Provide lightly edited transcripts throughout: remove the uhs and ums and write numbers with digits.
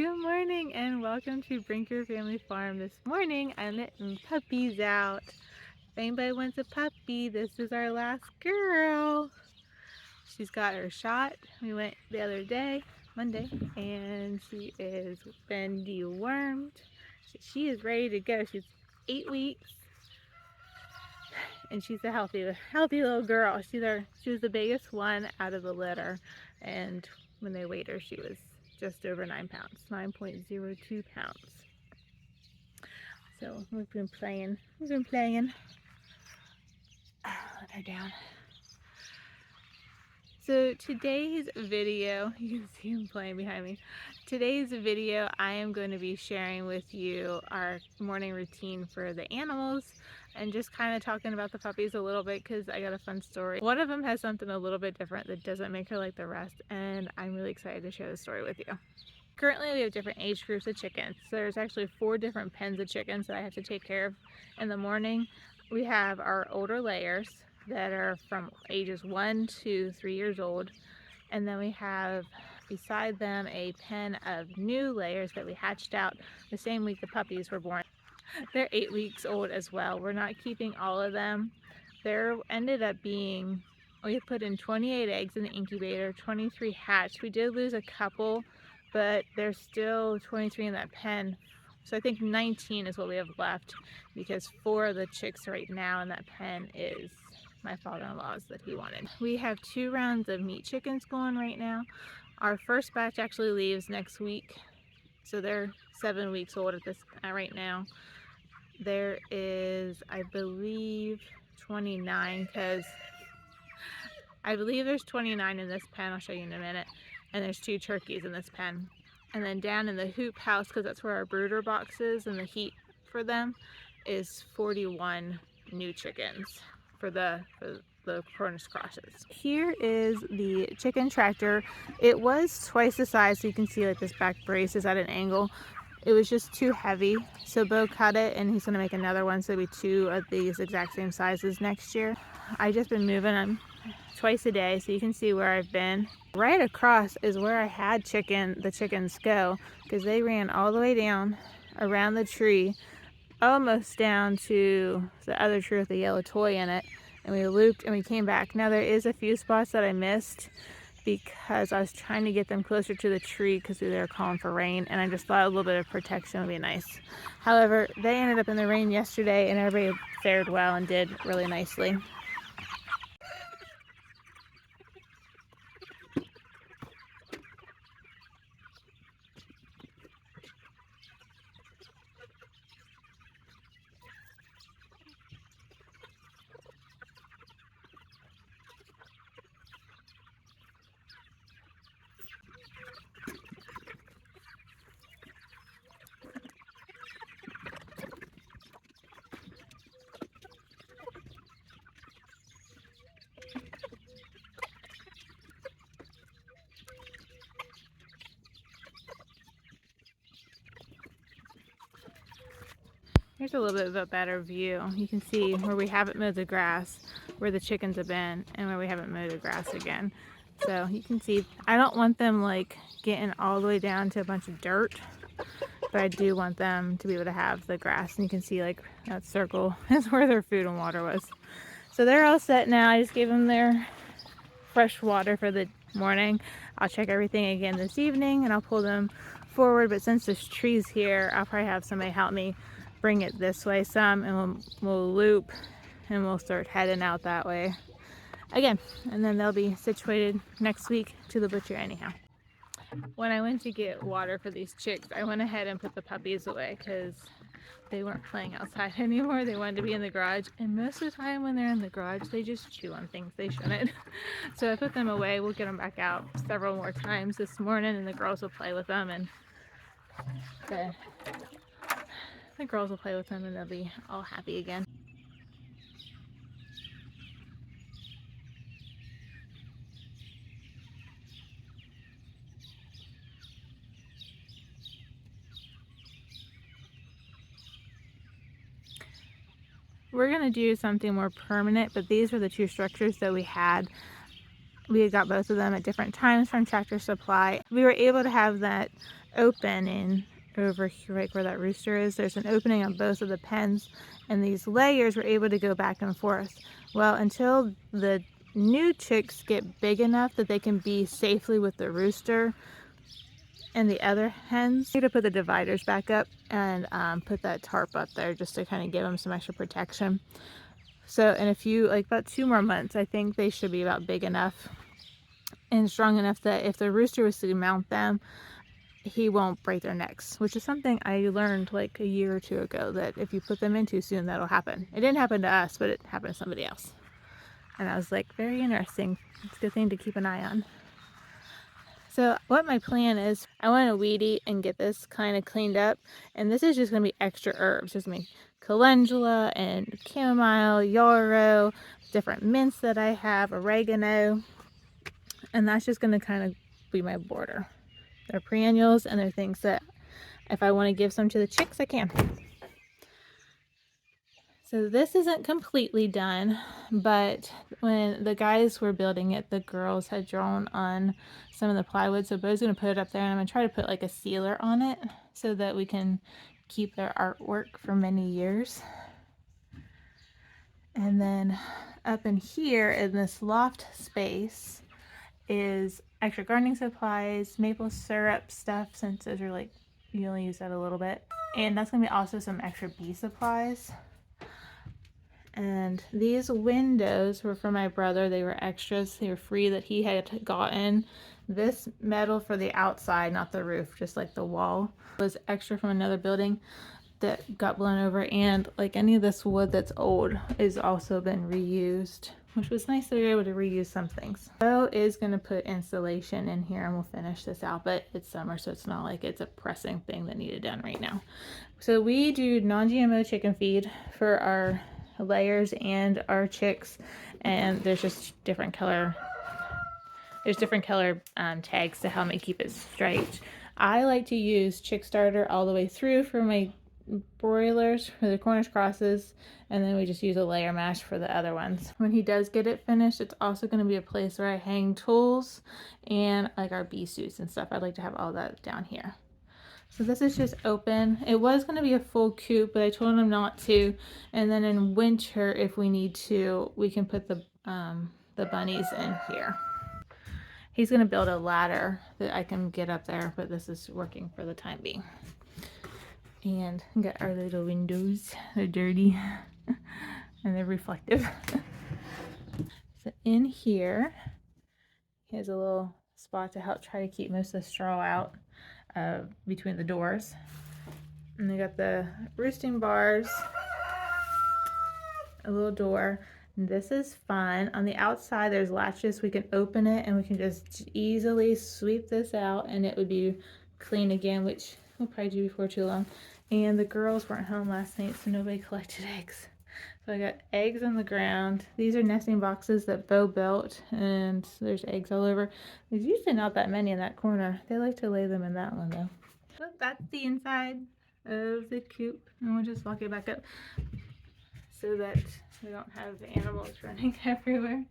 Good morning and welcome to Brinker Family Farm. This morning I'm letting puppies out. If anybody wants a puppy, this is our last girl. She's got her shot. We went the other day, Monday, and she has been dewormed. She is ready to go. She's 8 weeks and she's a healthy little girl. She was the biggest one out of the litter, and when they weighed her she was just over 9 pounds, 9.02 pounds. So we've been playing. Let her down. So today's video, you can see him playing behind me. Today's video, I am going to be sharing with you our morning routine for the animals and just kind of talking about the puppies a little bit because I got a fun story. One of them has something a little bit different that doesn't make her like the rest, and I'm really excited to share the story with you. Currently we have different age groups of chickens. So there's actually 4 different pens of chickens that I have to take care of in the morning. We have our older layers that are from ages 1 to 3 years old, and then we have beside them a pen of new layers that we hatched out the same week the puppies were born. They're 8 weeks old as well. We're not keeping all of them. There ended up being, we put in 28 eggs in the incubator, 23 hatched. We did lose a couple, but there's still 23 in that pen. So I think 19 is what we have left, because 4 of the chicks right now in that pen is my father-in-law's that he wanted. We have 2 rounds of meat chickens going right now. Our first batch actually leaves next week, so they're 7 weeks old at this right now. There is, I believe, 29, because I believe there's 29 in this pen. I'll show you in a minute. And there's 2 turkeys in this pen. And then down in the hoop house, because that's where our brooder box is and the heat for them, is 41 new chickens for the Cronus crosses. Here is the chicken tractor. It was twice the size, so you can see like this back brace is at an angle. It was just too heavy, so Bo cut it and he's going to make another one, so it'll be 2 of these exact same sizes next year. I just been moving them twice a day, so you can see where I've been. Right across is where I had the chickens go, because they ran all the way down around the tree, almost down to the other tree with the yellow toy in it, and we looped and we came back. Now there is a few spots that I missed because I was trying to get them closer to the tree because they were calling for rain, and I just thought a little bit of protection would be nice. However, they ended up in the rain yesterday and everybody fared well and did really nicely. Here's a little bit of a better view. You can see where we haven't mowed the grass, where the chickens have been, and where we haven't mowed the grass again. So you can see, I don't want them like getting all the way down to a bunch of dirt, but I do want them to be able to have the grass. And you can see like that circle is where their food and water was. So they're all set now. I just gave them their fresh water for the morning. I'll check everything again this evening and I'll pull them forward, but since this tree's here, I'll probably have somebody help me bring it this way some, and we'll loop and we'll start heading out that way again, and then they'll be situated next week to the butcher anyhow. When I went to get water for these chicks, I went ahead and put the puppies away because they weren't playing outside anymore. They wanted to be in the garage, and most of the time when they're in the garage they just chew on things they shouldn't. So I put them away. We'll get them back out several more times this morning, and the girls will play with them, and the girls will play with them and they'll be all happy again. We're going to do something more permanent, but these were the 2 structures that we had. We had got both of them at different times from Tractor Supply. We were able to have that opening over here, right where that rooster is. There's an opening on both of the pens, and these layers were able to go back and forth. Well, until the new chicks get big enough that they can be safely with the rooster and the other hens, I need to put the dividers back up and put that tarp up there just to kind of give them some extra protection. So in a few, like about 2 more months, I think they should be about big enough and strong enough that if the rooster was to mount them, he won't break their necks, which is something I learned like a year or 2 ago, that if you put them in too soon, that'll happen. It didn't happen to us, but it happened to somebody else. And I was like, very interesting. It's a good thing to keep an eye on. So what my plan is, I want to weed eat and get this kind of cleaned up. And this is just going to be extra herbs. There's going to be calendula and chamomile, yarrow, different mints that I have, oregano. And that's just going to kind of be my border. They're perennials, and they're things that if I want to give some to the chicks, I can. So this isn't completely done, but when the guys were building it, the girls had drawn on some of the plywood. So Bo's going to put it up there, and I'm going to try to put like a sealer on it so that we can keep their artwork for many years. And then up in here in this loft space is extra gardening supplies, maple syrup stuff, since those are like, you only use that a little bit. And that's going to be also some extra bee supplies. And these windows were for my brother. They were extras. They were free that he had gotten. This metal for the outside, not the roof, just like the wall, was extra from another building that got blown over. And like any of this wood that's old has also been reused, which was nice that we were able to reuse some things. Bo is going to put insulation in here and we'll finish this out, but it's summer, so it's not like it's a pressing thing that needed done right now. So we do non-GMO chicken feed for our layers and our chicks, and there's just different color tags to help me keep it straight. I like to use chick starter all the way through for my broilers, for the Cornish crosses, and then we just use a layer mash for the other ones. When he does get it finished, it's also going to be a place where I hang tools and like our bee suits and stuff. I'd like to have all that down here. So this is just open. It was going to be a full coop, but I told him not to. And then in winter, if we need to, we can put the bunnies in here. He's going to build a ladder that I can get up there, but this is working for the time being. And we got our little windows. They're dirty and they're reflective. So in here, he has a little spot to help try to keep most of the straw out between the doors. And they got the roosting bars, a little door. And this is fun. On the outside there's latches. We can open it and we can just easily sweep this out and it would be clean again, which we'll probably do before too long. And the girls weren't home last night, so nobody collected eggs. So I got eggs on the ground. These are nesting boxes that Bo built, and there's eggs all over. There's usually not that many in that corner. They like to lay them in that one though. So that's the inside of the coop, and we'll just lock it back up so that we don't have animals running everywhere.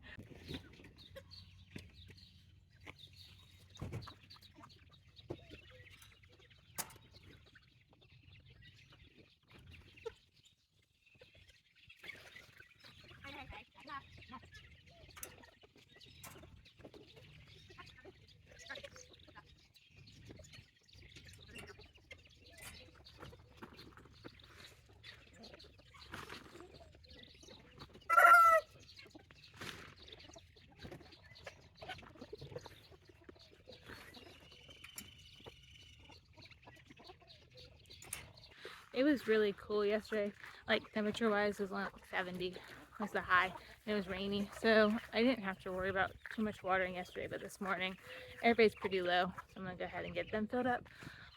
It was really cool yesterday. Like temperature wise, it was like 70 was the high. It was rainy, so I didn't have to worry about too much watering yesterday. But this morning, everybody's pretty low, so I'm gonna go ahead and get them filled up.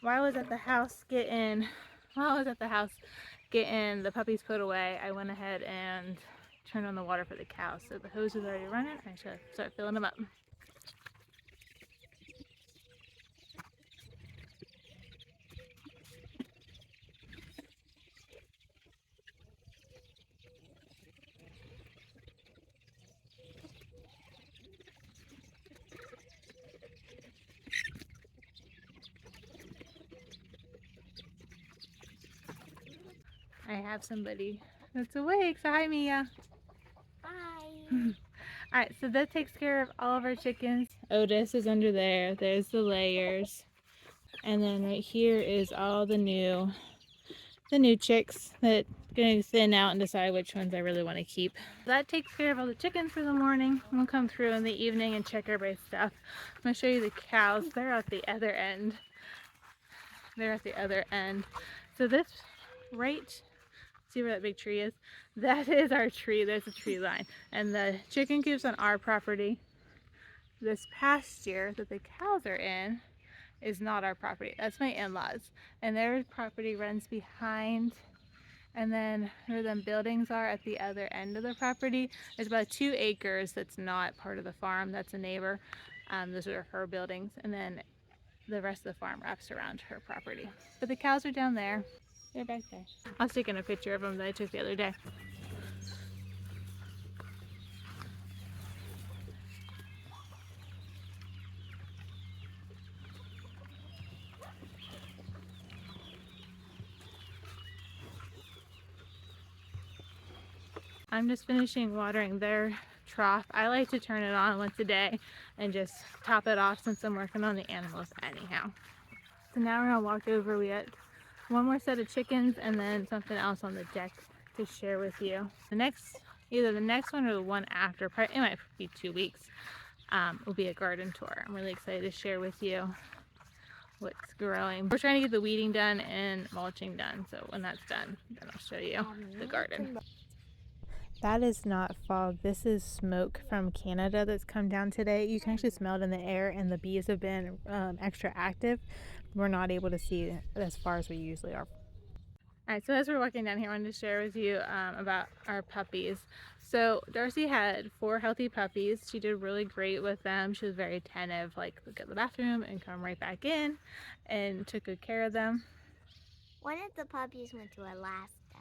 While I was at the house getting the puppies put away, I went ahead and turned on the water for the cows. So the hose is already running. I should start filling them up. I have somebody that's awake. So hi, Mia. Hi. Alright, so that takes care of all of our chickens. Otis is under there. There's the layers. And then right here is all the new chicks that gonna thin out and decide which ones I really want to keep. That takes care of all the chickens for the morning. We'll come through in the evening and check everybody's stuff. I'm gonna show you the cows. They're at the other end. So this right, see where that big tree is? That is our tree. There's a tree line. And the chicken coops on our property. This pasture that the cows are in is not our property. That's my in-laws. And their property runs behind, and then where them buildings are at the other end of the property, there's about 2 acres that's not part of the farm. That's a neighbor. Those are her buildings. And then the rest of the farm wraps around her property. But the cows are down there. They're back there. I was taking a picture of them that I took the other day. I'm just finishing watering their trough. I like to turn it on once a day and just top it off since I'm working on the animals anyhow. So now we're gonna walk over. We got one more set of chickens and then something else on the deck to share with you. Either the next one or the one after, probably, it might be 2 weeks, will be a garden tour. I'm really excited to share with you what's growing. We're trying to get the weeding done and mulching done. So when that's done, then I'll show you the garden. That is not fog. This is smoke from Canada that's come down today. You can actually smell it in the air, and the bees have been extra active. We're not able to see as far as we usually are. Alright, so as we're walking down here, I wanted to share with you about our puppies. So Darcy had 4 healthy puppies. She did really great with them. She was very attentive, like look at the bathroom and come right back in, and took good care of them. One of the puppies went to Alaska.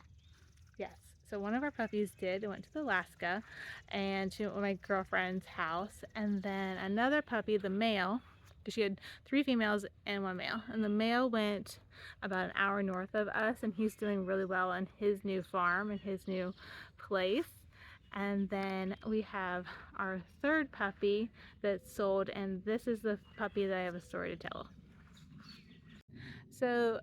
Yes. So one of our puppies did. It went to Alaska, and she went to my girlfriend's house. And then another puppy, the male, because she had 3 females and 1 male. And the male went about an hour north of us, and he's doing really well on his new farm and his new place. And then we have our 3rd puppy that's sold, and this is the puppy that I have a story to tell. So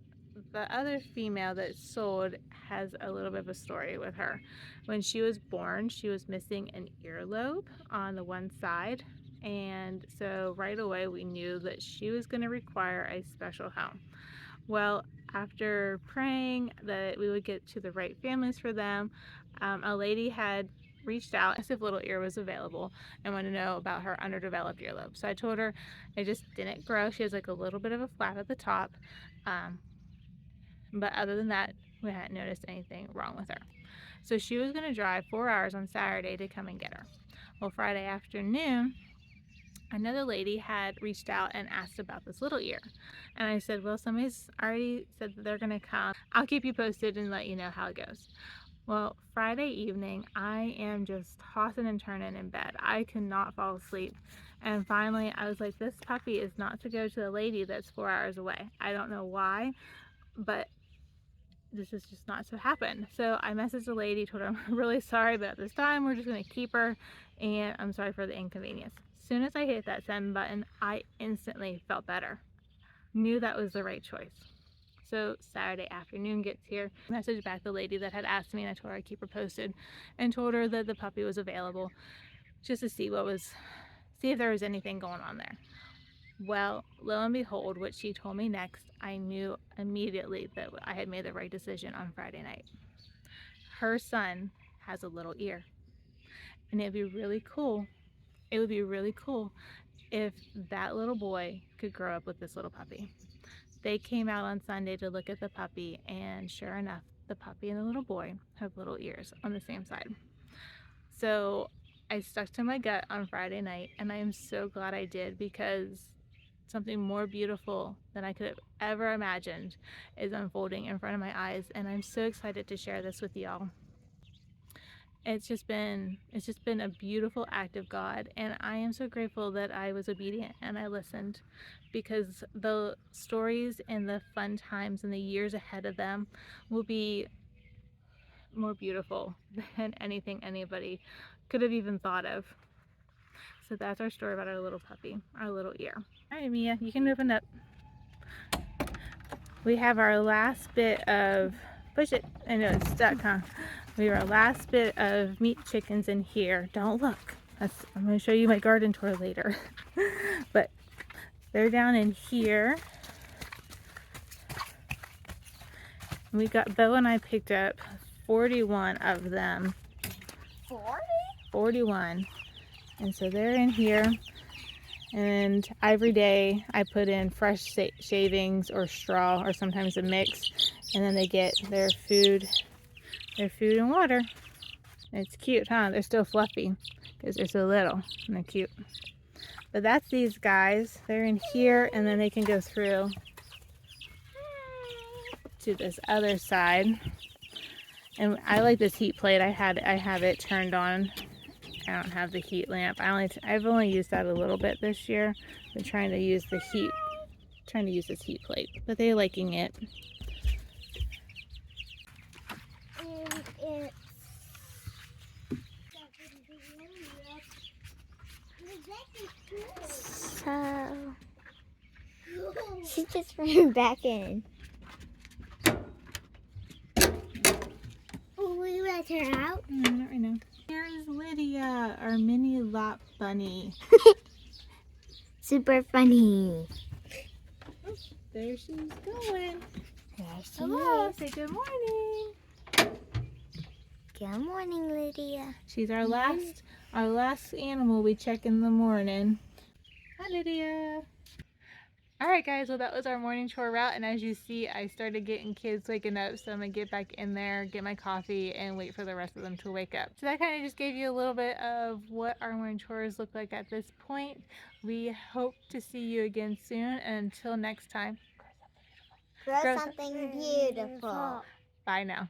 the other female that sold has a little bit of a story with her. When she was born, she was missing an earlobe on the one side, and so right away we knew that she was going to require a special home. Well, after praying that we would get to the right families for them, a lady had reached out, asked if little ear was available, and wanted to know about her underdeveloped earlobe. So I told her it just didn't grow. She has like a little bit of a flap at the top. But other than that, we hadn't noticed anything wrong with her. So she was going to drive 4 hours on Saturday to come and get her. Well, Friday afternoon, another lady had reached out and asked about this little ear. And I said, well, somebody's already said that they're going to come. I'll keep you posted and let you know how it goes. Well, Friday evening, I am just tossing and turning in bed. I could not fall asleep. And finally, I was like, this puppy is not to go to the lady that's 4 hours away. I don't know why, but this is just not to happen. So I messaged the lady, told her I'm really sorry, but at this time we're just going to keep her, and I'm sorry for the inconvenience. As soon as I hit that send button, I instantly felt better. Knew that was the right choice. So Saturday afternoon gets here, messaged back the lady that had asked me, and I told her I'd keep her posted, and told her that the puppy was available, just to see if there was anything going on there. Well, lo and behold, what she told me next, I knew immediately that I had made the right decision on Friday night. Her son has a little ear, and it'd be really cool. It would be really cool if that little boy could grow up with this little puppy. They came out on Sunday to look at the puppy, and sure enough, the puppy and the little boy have little ears on the same side. So I stuck to my gut on Friday night, and I am so glad I did, because something more beautiful than I could have ever imagined is unfolding in front of my eyes, and I'm so excited to share this with y'all. It's just been a beautiful act of God, and I am so grateful that I was obedient and I listened, because the stories and the fun times and the years ahead of them will be more beautiful than anything anybody could have even thought of. So that's our story about our little puppy, our little ear. All right, Mia, you can open up. We have our last bit of, push it, I know it's stuck, huh? We have our last bit of meat chickens in here. Don't look. I'm going to show you my garden tour later. But they're down in here. We got, Bo and I picked up 41 of them. 40? 41. And so they're in here. And every day I put in fresh shavings or straw or sometimes a mix. And then they get their food and water. It's cute, huh? They're still fluffy because they're so little and they're cute. But that's these guys. They're in here and then they can go through to this other side. And I like this heat plate. I have it turned on. I don't have the heat lamp. I've only used that a little bit this year. Been trying to use this heat plate, but they're liking it. So she just ran back in. Oh, will you let her out? No, not right now. Here's Lydia, our mini lap bunny. Super funny. There she's going. There she Hello, is. say good morning. Good morning, Lydia. She's our last animal we check in the morning. Hi, Lydia. All right, guys, well, that was our morning chore route, and as you see, I started getting kids waking up, so I'm gonna get back in there, get my coffee, and wait for the rest of them to wake up. So that kind of just gave you a little bit of what our morning chores look like at this point. We hope to see you again soon, and until next time, Grow something beautiful. bye now.